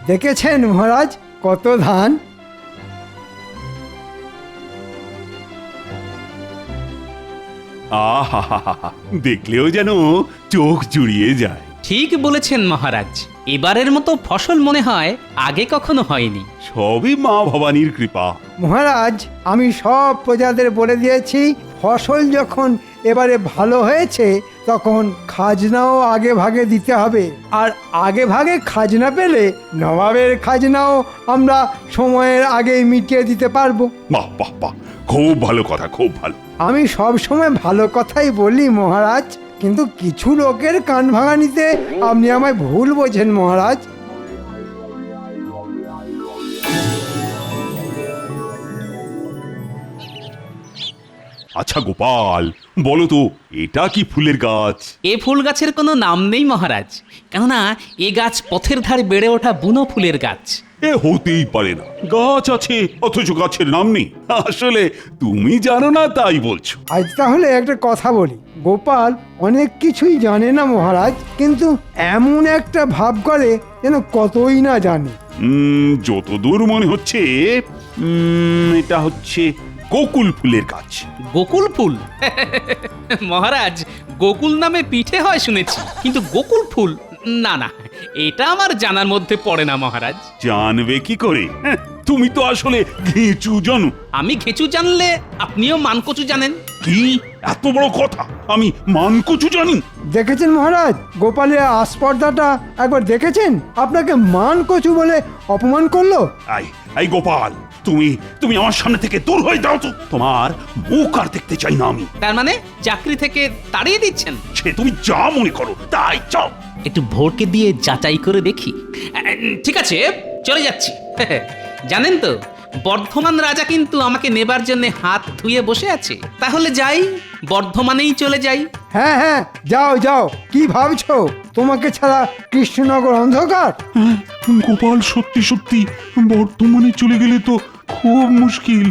দেখেছেন মহারাজ কত ধান? আহা, দেখলেও যেন চোখ জুড়িয়ে যায়। ঠিক বলেছেন মহারাজ, এবারের মতো ফসল মনে হয় আগে কখনো হয়নি। সবই মা ভবানীর কৃপা। মহারাজ আমি সব প্রজাদের বলে দিয়েছি, ফসল যখন এবারে ভালো হয়েছে তখন খাজনাও আগে ভাগে দিতে হবে। আর আগে ভাগে খাজনা পেলে নবাবের খাজনাও আমরা সময়ের আগেই মিটিয়ে দিতে পারবো। বাহ বাহ বাহ, খুব ভালো কথা, খুব ভালো। আমি সব সময় ভালো কথাই বলি মহারাজ, কিন্তু কিছু লোকের কান ভাঙানিতে আপনি আমায় ভুল বোঝেন মহারাজ। আচ্ছা গোপাল, বলো তো এটা কি ফুলের গাছ? এ ফুল গাছের কোনো নাম নেই মহারাজ, কেননা এ গাছ পথের ধারে বেড়ে ওঠা বুনো ফুলের গাছ। এ হতেই পারে না, গাছ আছে অথচ গাছের নাম নেই। আসলে তুমি জানো না তাই বলছো। আজ তাহলে একটা কথা বলি, গোপাল অনেক কিছুই জানে না মহারাজ, কিন্তু এমন একটা ভাব করে যেন কতই না জানে। যতদূর মনে হচ্ছে এটা হচ্ছে গোকুল ফুলের গাছ। গোকুল ফুল? মহারাজ, গোকুল নামে পিঠে হয় শুনেছি, কিন্তু গোকুল ফুল না না, এটা আমার জানার মধ্যে পড়ে না মহারাজ। জানবে কি করে? তুমি তো আসলে ঘেঁচু জানো। আমি ঘেঁচু জানলে আপনিও মানকচু জানেন। কি এত বড় কথা, আমি মানকচু জানি? দেখেছেন মহারাজ, গোপালের আস্পর্ধাটা একবার দেখেছেন? আপনাকে মান কচু বলে অপমান করলো। এই গোপাল, তুমি তুমি আমার সামনে থেকে দূর হয়ে যাও তো। তোমার মুখ আর দেখতে চাই না আমি। তার মানে চাকরি থেকে তাড়িয়ে দিচ্ছেন? সে তুমি যা মনে করো তাই চাও। একটু ভোরকে দিয়ে যাচাই করে দেখি। ঠিক আছে, চলে যাচ্ছি। জানেন তো, বর্ধমান রাজা কিন্তু আমাকে নেবার জন্য হাত ধুয়ে বসে আছে। তাহলে যাই, বর্ধমানেই চলে যাই। হ্যাঁ হ্যাঁ, যাও যাও। কি ভাবছো তোমাকে ছাড়া কৃষ্ণনগর অন্ধকার? গোপাল সত্যি সত্যি বর্তমানে চলে গেলে তো খুব মুশকিল।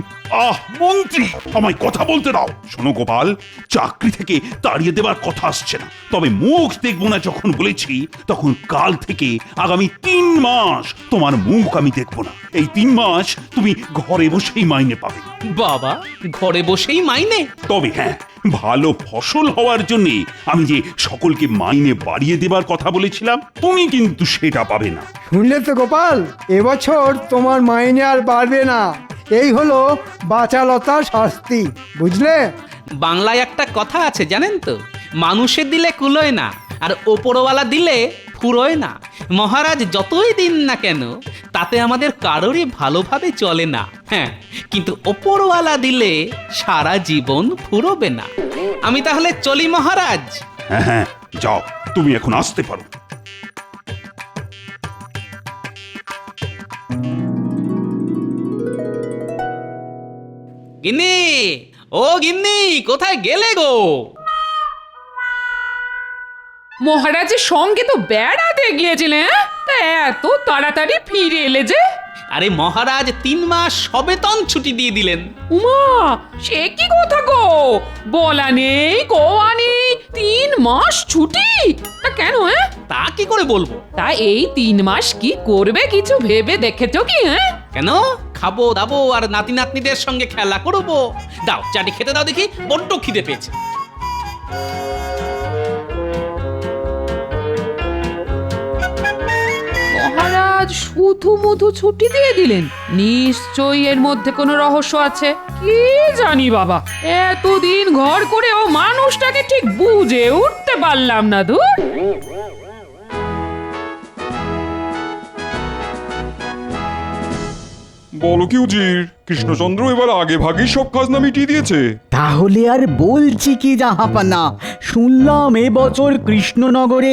মন্ত্রী, আমায় কথা বলতে দাও। শোনো গোপাল, চাকরি থেকে তাড়িয়ে দেবার কথা আসছে না, তবে মুখ দেখবো না যখন বলেছি, তখন কাল থেকে আগামী 3 মাস তোমার মুখ আমি দেখবো না। এই 3 মাস তুমি ঘরে বসেই মাইনে পাবে। বাবা, ঘরে বসেই মাইনে? তবে হ্যাঁ, ভালো ফসল হওয়ার জন্য আমি যে সকলকে মাইনে বাড়িয়ে দেবার কথা বলেছিলাম, তুমি কিন্তু সেটা পাবে না। শুনলে তো গোপাল, এবছর তোমার মাইনে আর বাড়বে না। এই হলো বাচালতার শাস্তি, বুঝলে? বাংলায় একটা কথা আছে জানেন তো, মানুষে দিলে কুলোয় না, আর ওপরওয়ালা দিলে ফুরোয় না। মহারাজ যতই দিন না কেন, তাতে আমাদের কারোরই ভালোভাবে চলে না। হ্যাঁ, কিন্তু ওপরওয়ালা দিলে সারা জীবন ফুরোবে না। আমি তাহলে চলি মহারাজ। হ্যাঁ হ্যাঁ, যাও, তুমি এখন আসতে পারো। গিন্নি, ও গিন্নি, কোথায় গেলে গো? মহারাজের সঙ্গে তো বেড়াতে গিয়েছিলেন, তা এত তাড়াতাড়ি ফিরে এলে যে? আরে মহারাজ 3 মাস সবেতন ছুটি দিয়ে দিলেন। উমা, সে কি কথা গো? বলা নেই কোয়া নেই, 3 মাস ছুটি? তা কেন? তা কি করে বলবো? তা এই 3 মাস কি করবে কিছু ভেবে দেখেছো কি? কেন? খাবো দাবো আর নাতি নাতনিদের সঙ্গে খেলা করবো। দাও চাটি খেতে দাও দেখি, বড্ড খিদে পেয়েছে। মহারাজ শুধু মধু ছুটি দিয়ে দিলেন, নিশ্চয়ই এর মধ্যে কোনো রহস্য আছে। কি জানি বাবা, এতদিন ঘর করেও মানুষটাকে ঠিক বুঝে উঠতে পারলাম না। ধুর। বলো কি উজির, কৃষ্ণচন্দ্র এবার আগে ভাগেই সব খাজনা মিটিয়ে দিয়েছে? তাহলে আর বলছি কি জাহাপানা, শুনলাম এবছর কৃষ্ণনগরে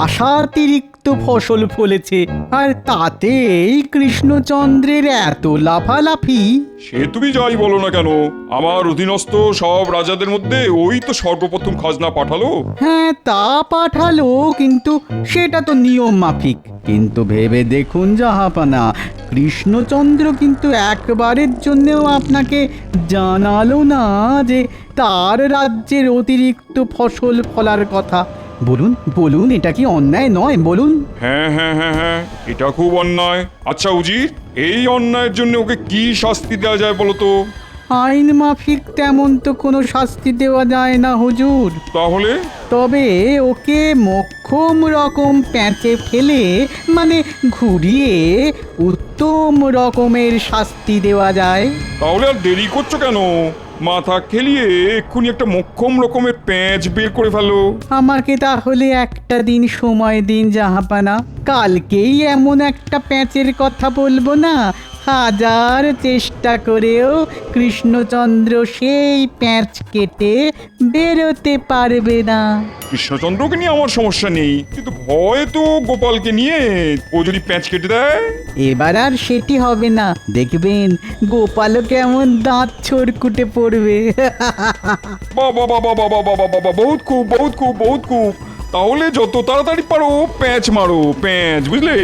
আশাতিরিক্ত ফসল ফলেছে, আর তাতেই কৃষ্ণচন্দ্রের এত লাফালাফি। সে তুমি যাই বলো না কেন, আমার অধীনস্থ সব রাজাদের মধ্যে ওই তো সর্বপ্রথম খাজনা পাঠালো। হ্যাঁ, তা পাঠালো, কিন্তু সেটা তো নিয়ম মাফিক। কিন্তু ভেবে দেখুন জাহাপানা, কৃষ্ণচন্দ্র কিন্তু একবারের জন্যও আপনাকে জানালো না যে তার রাজ্যের অতিরিক্ত ফসল ফলার কথা। বলুন বলুন, এটা কি অন্যায় নয় বলুন? হ্যাঁ হ্যাঁ হ্যাঁ হ্যাঁ, এটা খুব অন্যায়। আচ্ছা উজির, এই অন্যায়ের জন্য ওকে কি শাস্তি দেওয়া যায় বলো তো? আইন মাফিক তেমন তো কোনো শাস্তি দেওয়া যায় না হুজুর। তাহলে? তবে ওকে মোক্ষম রকম প্যাঁচে ফেলে, মানে ঘুরিয়ে উত্তম রকমের শাস্তি দেওয়া যায়। তাহলে আর দেরি করছো কেন? মাথা খেলিয়ে এক্ষুনি একটা মোক্ষম রকমের প্যাঁচ বের করে ফেলো। আমাকে তাহলে একটা দিন সময় দিন জাহাপানা, কালকেই এমন একটা প্যাঁচের কথা বলবো না, হাজার চেষ্টা করেও কৃষ্ণচন্দ্র সেই প্যাঁচ কেটে বেরোতে পারবে না। কৃষ্ণচন্দ্রকে নিয়ে আমার সমস্যা নেই, কিন্তু ভয় তো গোপালকে নিয়ে। ও যদি প্যাঁচ কেটে দেয়? এবার আর সেটি হবে না, দেখবেন গোপালও কেমন দাঁত ছড়কুটে পড়বে। বাবা বাবা বাবা বাবা বাবা, বহুত খুব বহুত খুব বহুত খুব। তাহলে যত তাড়াতাড়ি পারো প্যাঁচ মারো, প্যাঁচ, বুঝলে?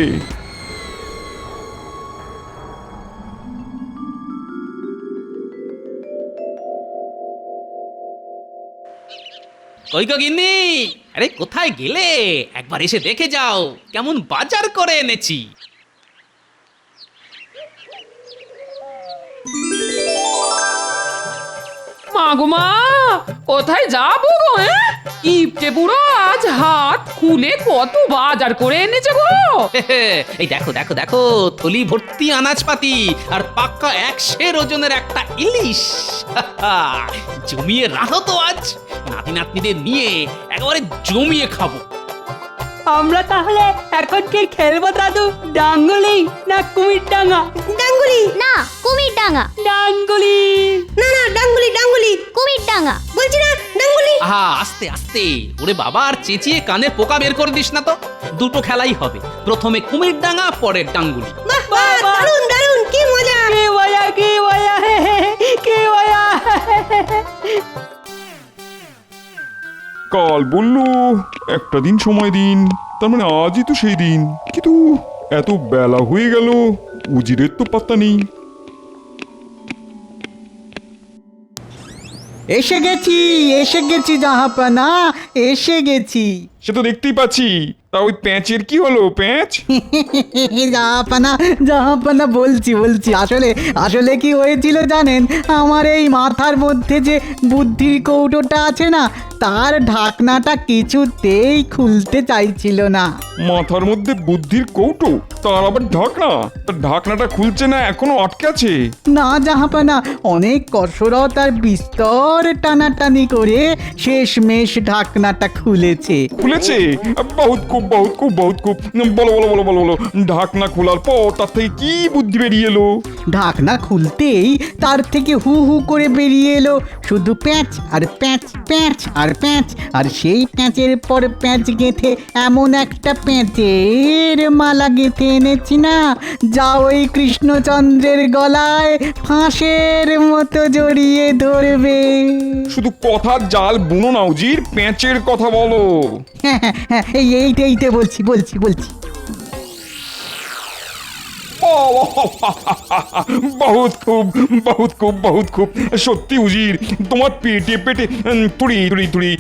কই গো গিন্নি, আরে কোথায় গেলে? একবার এসে দেখে যাও কেমন বাজার করে এনেছি। মা গো মা, কোথায় যাবো গো? ইপটে বুড়ো আজ হাত খুলে কত বাজার করে এনেছে গো। এই দেখো দেখো দেখো, থলি ভর্তি আনাজপাতি আর পাক্কা 100 ওজনের একটা ইলিশ। জমিয়ে রাখো তো, আজ নাতি নাতনিদের নিয়ে একেবারে জমিয়ে খাবো। আমরা তাহলে এখন কি খেলবো দাদু? ডাঙ্গুলি না কুমির ডাঙ্গা? ডাঙ্গুলি না কুমির ডাঙ্গা। ডাঙ্গুলি না না ডাঙ্গুলি ডাঙ্গুলি কুমির ডাঙ্গা বলছি না, ডাঙ্গুলি। আহা, আস্তে আস্তে, ওরে বাবা, আর চেঁচিয়ে কানের পোকা বের করে দিস না তো। দুটো খেলাই হবে, প্রথমে কুমির ডাঙ্গা, পরে ডাঙ্গুলি। বাহ বাহ, দারুণ দারুণ, কি মজা। কে বয়া কে বয়া কে বয়া? কাল বললো একটা দিন সময় দিন, তার মানে আজই তো সেই দিন। কিন্তু এত বেলা হয়ে গেল, উজিরের তো পাত্তা নেই। এসে গেছি জাহাপানা, এসে গেছি। সে তো দেখতেই পাচ্ছি। তা ওই প্যাঁচের কি হলো, প্যাঁচ? জাহাপানা বলছি আসলে কি হয়েছিল জানেন? আমার এই মাথার মধ্যে যে বুদ্ধির কৌটোটা আছে না, তার ঢাকনাটা কিছুতেই খুলতে চাইছিল না। মাথার মধ্যে বুদ্ধির কৌটো, তার আবার ঢাকনা? তার ঢাকনাটা খুলছে না, এখনো আটকে আছে? না জাহাপানা, অনেক কসরত আর বিস্তর টানাটানি করে শেষমেশ ঢাকনাটা খুলেছে। খুলেছে? বহুত খুব বহুত খুব বহুত খুব। বলো বলো বলো বলো বলো, ঢাকনা খোলার পর তার থেকে কি বুদ্ধি বেরিয়ে এলো? ঢাকনা খুলতেই তার থেকে হু হু করে বেরিয়ে এলো শুধু প্যাঁচ আর প্যাঁচ, প্যাঁচ আর প্যাঁচ, আর সেই প্যাঁচের পর প্যাঁচ গেঁথে এমন একটা প্যাঁচের মালা গেঁথে এনেছি না, যা ওই কৃষ্ণচন্দ্রের গলায় ফাঁসের মতো জড়িয়ে ধরবে। শুধু কথার জাল বুনো না উজির, প্যাঁচের কথা বলো। হ্যাঁ, এইটা বলছি। বহুত খুব বহুত খুব বহুত খুব। সত্যি উজির, তোমার পেটে পেটে তুড়ি তুড়ি তুড়ি,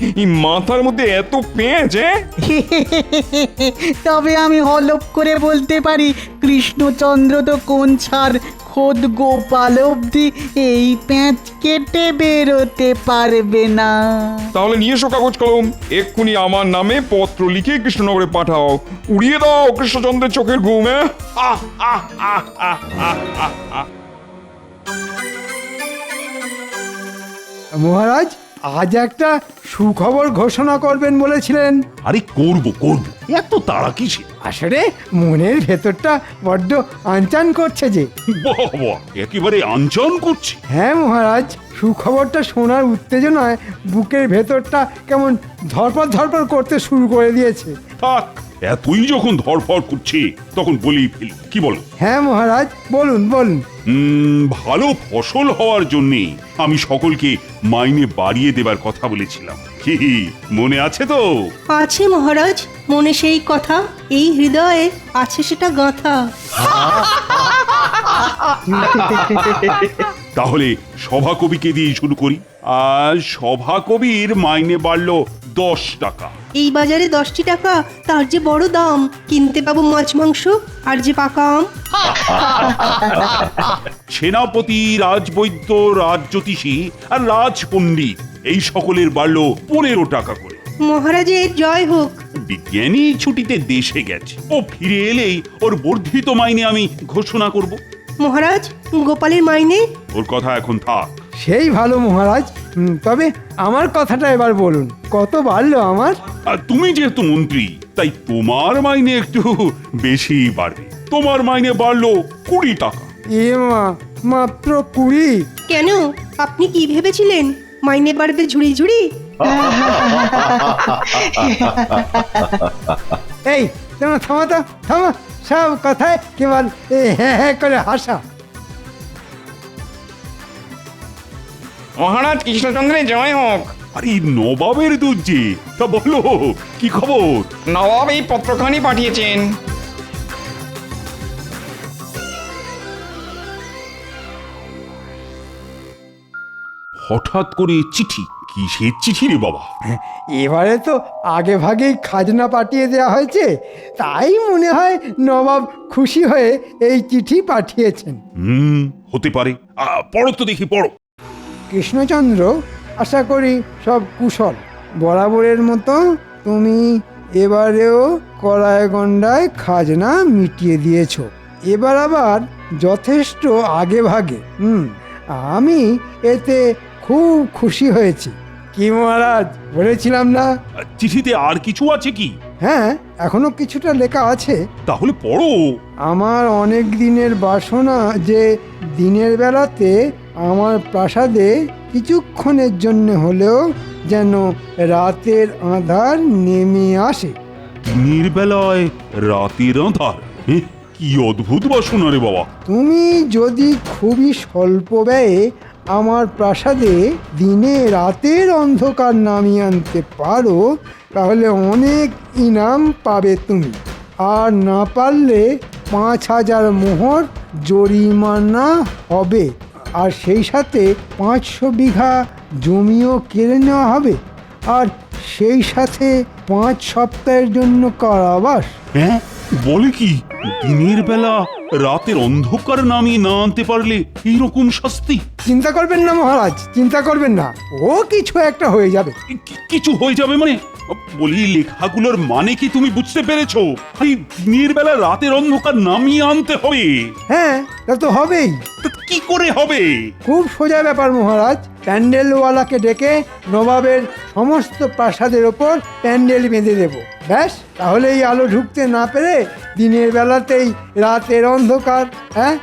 মাথার মধ্যে এত পেঁচ? তবে আমি হলপ করে বলতে পারি, কৃষ্ণচন্দ্র তো কোন ছাড় খোদ গোপাল অব্দি এই প্যাঁচ কেটে বেরোতে পারবে না। তাহলে নিয়ে এসো কাগজ কলম, এক্ষুনি আমার নামে পত্র লিখে কৃষ্ণনগরে পাঠাও। উড়িয়ে দাও কৃষ্ণচন্দ্রের চোখের ঘুম। মহারাজ, আজ একটা সুখবর ঘোষণা করবেন বলেছিলেন। আরে করব এত তাড়া কিসে? আসলে মনের ভেতরটা বড্ড আনচান করছে যে। বাবা, একেবারে আনচান করছি। হ্যাঁ মহারাজ, সুখবরটা শোনার উত্তেজনায় বুকের ভেতরটা কেমন ধরপড় করতে শুরু করে দিয়েছে। থাক, এতই যখন ধরফর করছে তখন বলেই ফেলি, কি বলো? হ্যাঁ মহারাজ, বলুন। ভালো ফসল হওয়ার জন্য আমি সকলকে মাইনে বাড়িয়ে দেবার কথা বলেছিলাম, কি মনে আছে তো? আছে মহারাজ, মনে সেই কথা, এই হৃদয়ে আছে সেটা গাঁথা। তাহলে সভাকবিকে দিয়ে শুরু করি। আর সভাকবির মাইনে বাড়লো 10 টাকা। এই বাজারে 10টি টাকা, তার যে বড় দাম। কিনতে পাবো মাছ মাংস আর যে পাকা আম। সেনাপতি, রাজবৈদ্য, রাজজ্যোতিষী আর রাজপণ্ডিত এই সকলের বাড়লো 15 টাকা করে। মহারাজের জয় হোক। বিজ্ঞানী ছুটিতে দেশে গেছে, ও ফিরে এলেই ওর বর্ধিত মাইনে আমি ঘোষণা করব। মহারাজ, গোপালের মাইনে? ওর কথা এখন থাক। সেই ভালো মহারাজ। তবে আমার কথাটা এবার বলুন, কত বাড়লো আমার? আর তুমি যেহেতু মন্ত্রী, তাই তোমার মাইনে একটু বেশি বাড়বে। তোমার মাইনে বাড়লো 20 টাকা। এ মা, মাত্র 20? কেন, আপনি কি ভেবেছিলেন মাইনে বাড়বে ঝুড়ি ঝুড়ি? এই তোমার থামা তো, থামা। সব কথায় কেবল হ্যাঁ হ্যাঁ করে হাসা। মহারাজ কৃষ্ণচন্দ্রের জয় হোক। আরে নবাবের দুধ যে, তা বলো কি খবর? নবাব এই পত্রখানি পাঠিয়েছেন। হঠাৎ করে চিঠি? কিসের চিঠি রে বাবা? এবারে তো আগে ভাগেই খাজনা পাঠিয়ে দেওয়া হয়েছে, তাই মনে হয় নবাব খুশি হয়ে এই চিঠি পাঠিয়েছেন। হতে পারে। পড়ো তো দেখি, পড়ো। কৃষ্ণচন্দ্র, আশা করি সব কুশল। বরাবরের মতো তুমি এবারেও কড়ায় গন্ডায় খাজনা মিটিয়ে দিয়েছ। এবার আবার যথেষ্ট আগে ভাগে। আমি এতে খুব খুশি হয়েছি। কি মহারাজ, বলেছিলাম না? চিঠিতে আর কিছু আছে কি? হ্যাঁ, এখনো কিছুটা লেখা আছে। তাহলে পড়ো। আমার অনেক দিনের বাসনা যে দিনের বেলাতে আমার প্রাসাদে কিছুক্ষণের জন্য হলেও যেন রাতের আঁধার নেমে আসে। দিনের বেলায় রাতের আঁধার? কি অদ্ভুত বাসনা রে বাবা। তুমি যদি খুবই স্বল্প ব্যয়ে আমার প্রাসাদে দিনে রাতের অন্ধকার নামিয়ে আনতে পারো, তাহলে অনেক ইনাম পাবে তুমি। আর না পারলে 5,000 মোহর জরিমানা হবে, আর সেই সাথে 500 বিঘা জমিও কেড়ে নেওয়া হবে, আর সেই সাথে 5 সপ্তাহের জন্য কারাবাস। হ্যাঁ, বলে কি? দিনের বেলা রাতের অন্ধকার নামিয়ে না আনতে পারলে এইরকম শাস্তি? চিন্তা করবেন না মহারাজ, চিন্তা করবেন না, ও কিছু একটা হয়ে যাবে। কিছু হয়ে যাবে মানে? বলি, লেখাগুলোর মানে কি তুমি বুঝতে পেরেছো? এই দিনের বেলা রাতের অন্ধকার নামিয়ে আনতে হবে। হ্যাঁ, তা তো হবেই। তা কি করে হবে? খুব সোজা ব্যাপার মহারাজ। প্যান্ডেলওয়ালাকে ডেকে নবাবের সমস্ত প্রাসাদের ওপর প্যান্ডেল বেঁধে দেব। ব্যাস, তাহলেই আলো ঢুকতে না পেরে দিনের বেলাতেই রাতের অন্ধকার। হ্যাঁ,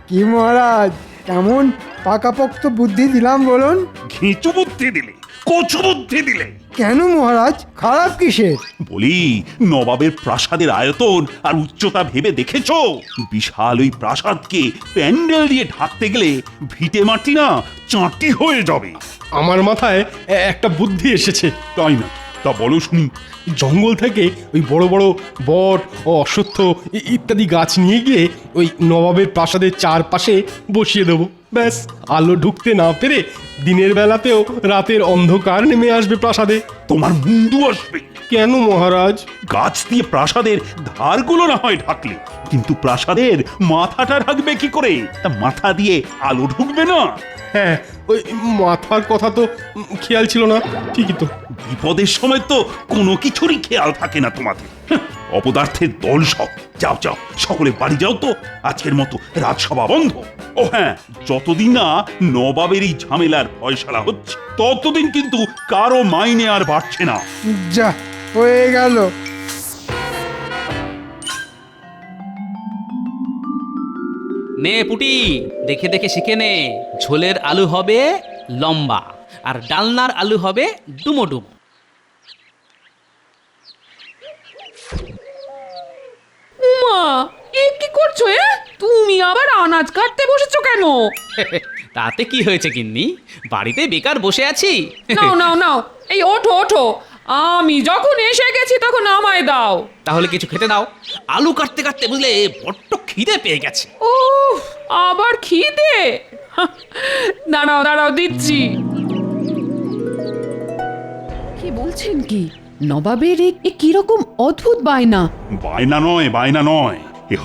কি মহারাজ, কেমন পাকাপোক্ত বুদ্ধি দিলাম বলুন? ঘিঁচু বুদ্ধি দিলে, কচু বুদ্ধি দিলে। কেন মহারাজ, খারাপ কিসের? বলি, নবাবের প্রাসাদের আয়তন আর উচ্চতা ভেবে দেখেছো? বিশাল ওই প্রাসাদকে প্যান্ডেল দিয়ে ঢাকতে গেলে ভিটে মাটি না চাঁটি হয়ে যাবে। আমার মাথায় একটা বুদ্ধি এসেছে। তাই না? তা বলো শুনি। জঙ্গল থেকে ওই বড় বড় বট ও অশ্বত্থ ইত্যাদি গাছ নিয়ে গিয়ে ওই নবাবের প্রাসাদের চারপাশে বসিয়ে দেবো। ব্যাস, আলো ঢুকতে না পেরে দিনের বেলাতেও রাতের অন্ধকার নেমে আসবে প্রাসাদে। তোমার মুন্ডু আসবে। কেন মহারাজ? গাছ দিয়ে প্রাসাদের ধারগুলো না হয় ঢাকলে, কিন্তু প্রাসাদের মাথাটা ঢাকবে কি করে? তা মাথা দিয়ে আলো ঢুকবে না? হ্যাঁ, ওই মাথার কথা তো খেয়াল ছিল না। ঠিকই তো। বিপদের সময় তো কোনো কিছুরই খেয়াল থাকে না তোমাদের। অপদার্থের দল সব। যাও যাও, সকলে বাড়ি যাও তো, আজকের মতো রাজসভা বন্ধ। ও হ্যাঁ, যতদিন না নবাবের এই ঝামেলার ফয়সালা হচ্ছে, ততদিন কিন্তু কারো মাইনে আর বাড়ছে না। যা হয়ে গেল। নে পুটি, দেখে দেখে শিখে নে। ঝোলের আলু হবে লম্বা, আর ডালনার আলু হবে ডুমো ডুমো। উমা, এ কি করছো? তুমি আবার আনাজ কাটতে বসেছো কেন? তাতে কি হয়েছে গিন্নি, বাড়িতে বেকার বসে আছি। নাও নাও নাও, এই ওঠো ওঠো, আমি যখন এসে গেছি তখন আমায় দাও। তাহলে কিছু খেতে দাও। আলু কাটতে কাটতে বুঝলে বড্ড খিদে পেয়ে গেছে। উফ, আবার খিদে? দাঁড়াও দাঁড়াও, দিচ্ছি। বলছেন কি নবাবের এ কিরকম অদ্ভুত বায়না? বায়না নয়, এ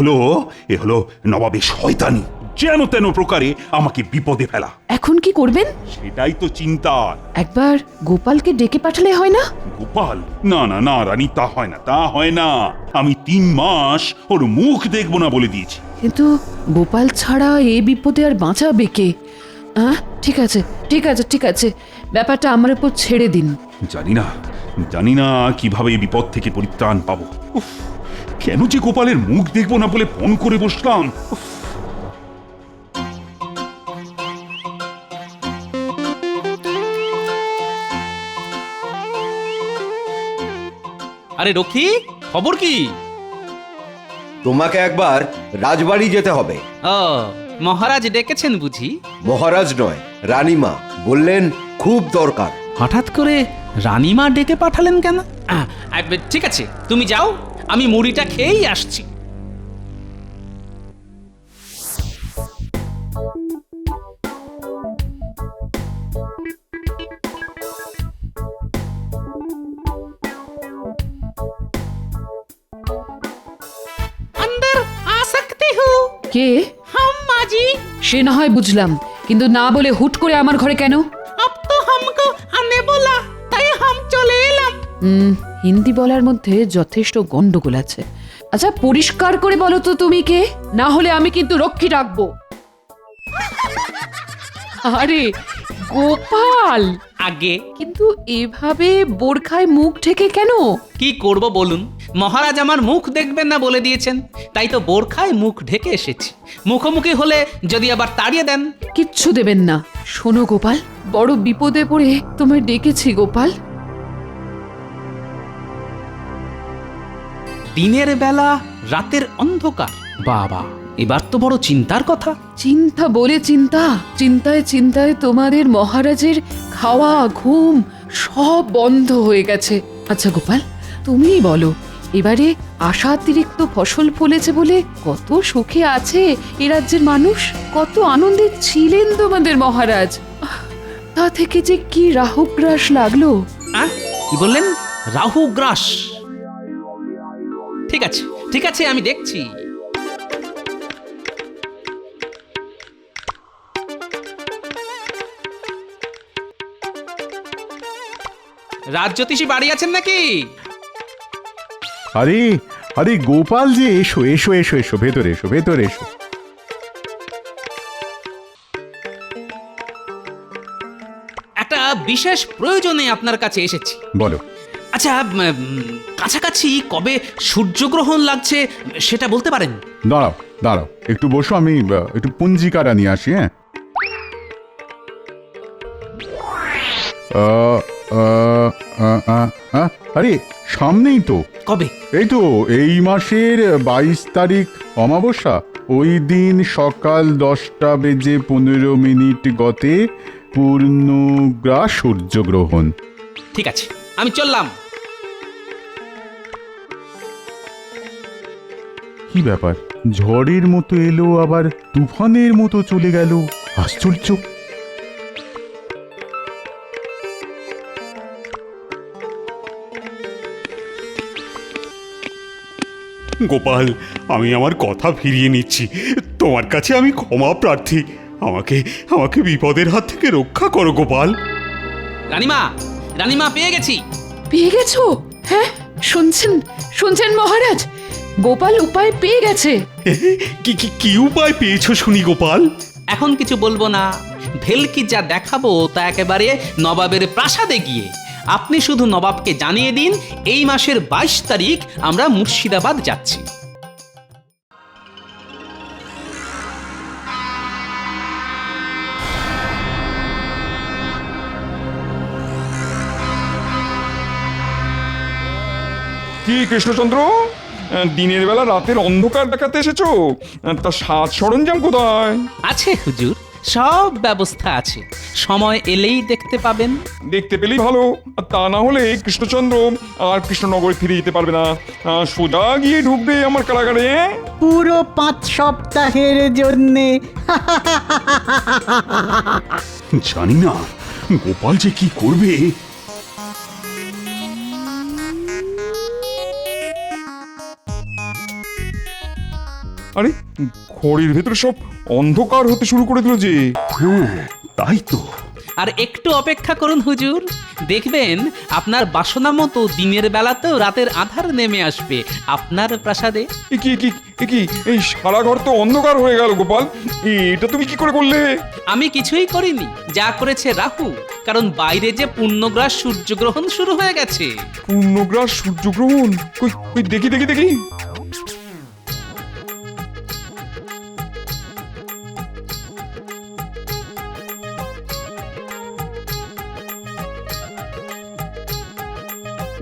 হলো নবাবের শয়তানি, যেন তেন প্রকারে আমাকে বিপদে ফেলা। এখন কি করবেন? সেটাই তো চিন্তা। একবার গোপালকে ডেকে পাঠালে হয় না? গোপাল? না রানী, তা হয় না। আমি 3 মাস ওর মুখ দেখবো না বলে দিয়েছি। কিন্তু গোপাল ছাড়া এ বিপদে আর বাঁচাবে কে? ঠিক আছে, ব্যাপারটা আমার উপর ছেড়ে দিন। জানি না কিভাবে এই বিপদ থেকে পরিত্রাণ পাবো। উফ, কেন যে গোপালের মুখ দেখবো না বলে ফোন করে বসলাম। উফ। আরে রকি, খবর কি? তোমাকে একবার রাজবাড়ি যেতে হবে। ও, মহারাজ ডেকেছেন বুঝি? মহারাজ নয়, রানীমা বললেন খুব দরকার। হঠাৎ করে রানীমা ডেকে পাঠালেন কেন? ঠিক আছে, তুমি যাও, আমি মুড়িটা খেয়েই আসছি। अंदर आ सकती हूँ? কে? हम माजी। সে না হয় বুঝলাম, কিন্তু না বলে হুট করে আমার ঘরে কেন? अब तो हमको आने बोला, তাই हम চলে এলাম। হিন্দি বলার মধ্যে যথেষ্ট গন্ডগোল আছে। আচ্ছা পরিষ্কার করে বলো তো তুমি কে, না হলে আমি কিন্তু রক্ষী ডাকবো। আরে গোপাল, আগে কিন্তু এভাবে বোরখায় মুখ ঢেকে কেন? কি করব বলুন, মহারাজ আমার মুখ দেখবেন না বলে দিয়েছেন, তাই তো বোরখায় মুখ ঢেকে এসেছি। মুখোমুখি হলে যদি আবার তাড়িয়ে দেন। কিচ্ছু দেবেন না। শোনো গোপাল, বড় বিপদে পড়ে তোমায় ডেকেছি গোপাল। দিনের বেলা রাতের অন্ধকার, বাবা এবার তো বড় চিন্তার কথা। চিন্তা বলে চিন্তায় তোমাদের মহারাজের খাওয়া ঘুম সব বন্ধ হয়ে গেছে। আচ্ছা গোপাল, তুমিই বলো, এবারে আশাতিরিক্ত ফসল ফলেছে বলে কত সুখে আছে এ রাজ্যের মানুষ, কত আনন্দে ছিলেন তোমাদের মহারাজ। তা থেকে যে কি রাহুগ্রাস লাগলো। কি বললেন? রাহুগ্রাস? ঠিক আছে, আমি দেখছি। রাজ্যতীষী বাড়ি আছেন নাকি? আরে গোপাল যে, এসো এসো এসো এসো, ভেতরে এসো, ভেতরে এসো। একটা বিশেষ প্রয়োজনে আপনার কাছে এসেছি। বলো। আচ্ছা, কাছাকাছি কবে সূর্যগ্রহণ লাগছে সেটা বলতে পারেন? দাঁড়াও একটু বসো, আমি একটু পঞ্জিকাটা নিয়ে আসি। হ্যাঁ, আরে সামনেই তো। কবে? এই তো এই মাসের 22 তারিখ অমাবস্যা। ওই দিন সকাল 10:15 গতে পূর্ণগ্রাস সূর্যগ্রহণ। ঠিক আছে, আমি চললাম। কি ব্যাপার, ঝড়ের মতো এলো আবার তুফানের মতো চলে গেল, আশ্চর্য। গোপাল, আমি আমার কথা ফিরিয়ে নিচ্ছি। তোমার কাছে আমি ক্ষমা প্রার্থী। আমাকে বিপদের হাত থেকে রক্ষা করো গোপাল। রানীমা পেয়ে গেছি। পেয়ে গেছো? হ্যাঁ, শুনছেন মহারাজ, গোপাল উপায় পেয়ে গেছে। কি উপায় পেয়েছো শুনি গোপাল? এখন কিছু বলবো না, ভেলকি যা দেখাবো তা একেবারে নবাবের প্রাসাদে গিয়ে। আপনি শুধু নবাবকে জানিয়ে দিন এই মাসের 22 তারিখ আমরা মুর্শিদাবাদ যাচ্ছি। কি কৃষ্ণচন্দ্র, দিনের বেলা রাতের অন্ধকার দেখাতে এসেছো? তা সাজ সরঞ্জাম কোথায়? আছে হুজুর, সব ব্যবস্থা আছে, সময় এলেই দেখতে পাবেন। দেখতে পেলেই ভালো, আর তা না হলে কৃষ্ণচন্দ্র আর কৃষ্ণনগরে ফিরে যেতে পারবে না, সোজা গিয়ে ঢুকবে আমার কারাগারে। পুরো 5 সপ্তাহের জন্যে। জানি না গোপাল যে কি করবে। আরে ঘরের ভেতরে সব অন্ধকার হতে শুরু করে দিল যে। হ্যাঁ তাই তো। আর একটু অপেক্ষা করুন হুজুর, দেখবেন আপনার বাসনা মতো দিনের বেলাতেও রাতের আধার নেমে আসবে আপনার প্রাসাদে। এ কি এই সারা ঘর তো অন্ধকার হয়ে গেল গোপাল, এটা তুমি কি করে করলে? আমি কিছুই করিনি, যা করেছে রাহু, কারণ বাইরে যে পূর্ণগ্রাস সূর্যগ্রহণ শুরু হয়ে গেছে। পূর্ণগ্রাস সূর্যগ্রহণ? কই দেখি।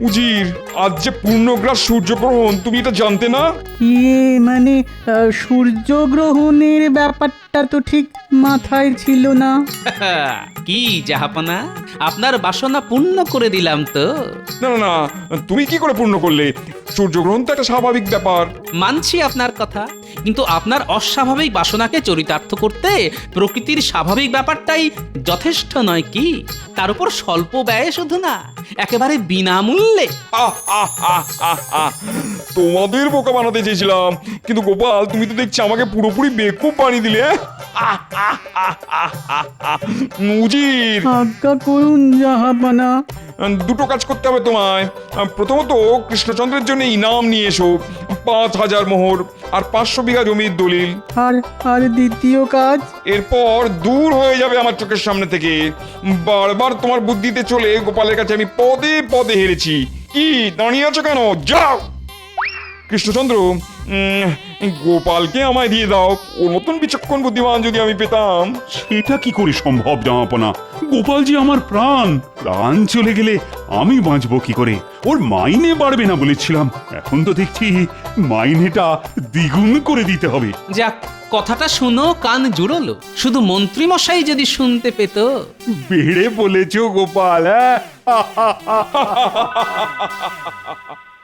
উজির, আজ যে পূর্ণগ্রাস সূর্যগ্রহণ, তুমি এটা জানতে না? মানে সূর্যগ্রহণের ব্যাপারটা তো ঠিক মাথায় ছিল না। কি জাহাপনা, আপনার বাসনা পূর্ণ করে দিলাম তো। না, তুমি কি করে পূর্ণ করলে? সূর্যগ্রহণ তো একটা স্বাভাবিক ব্যাপার। মানছি আপনার কথা, কিন্তু আপনার অস্বাভাবিক বাসনাকে চরিতার্থ করতে প্রকৃতির স্বাভাবিক ব্যাপারটাই যথেষ্ট নয় কি? তার উপর স্বল্প ব্যয়ে শুধু না, একেবারে বিনামূল্যে। তোমাদের বোকা বানাতে চেয়েছিলাম, কিন্তু গোপাল তুমি তো দেখছি আমাকে পুরোপুরি বেকুব বানিয়ে দিলে। উজির, আজ্ঞা করুন জাহাপানা। দুটো কাজ করতে হবে তোমায়। প্রথমত কৃষ্ণচন্দ্রের জন্য ইনাম নিয়ে এসো, 5,000 মোহর আর 500 বিঘা জমির দলিল। আর দ্বিতীয় কাজ? এরপর দূর হয়ে যাবে আমার চোখের সামনে থেকে। বারবার তোমার বুদ্ধিতে চলে গোপালের কাছে আমি পদে পদে হেরেছি। কি দাঁড়িয়ে আছো কেন? যাও। কৃষ্ণচন্দ্র, গোপালকে আমায় দিয়ে দাও। ওর মতন বিচক্ষণ বুদ্ধিমান যদি আমি পেতাম। সেটা কি করে সম্ভব জামাপনা? গোপাল যে আমার প্রাণ, প্রাণ চলে গেলে আমি বাঁচবো কি করে? ওর মাইনে বাড়বে না বলেছিলাম, এখন তো দেখছি মাইনেটা দ্বিগুণ করে দিতে হবে। যাক, কথাটা শুনো কান জুড়লো। শুধু মন্ত্রী মশাই যদি শুনতে পেত। বেড়ে বলেছো গোপাল, হ্যাঁ?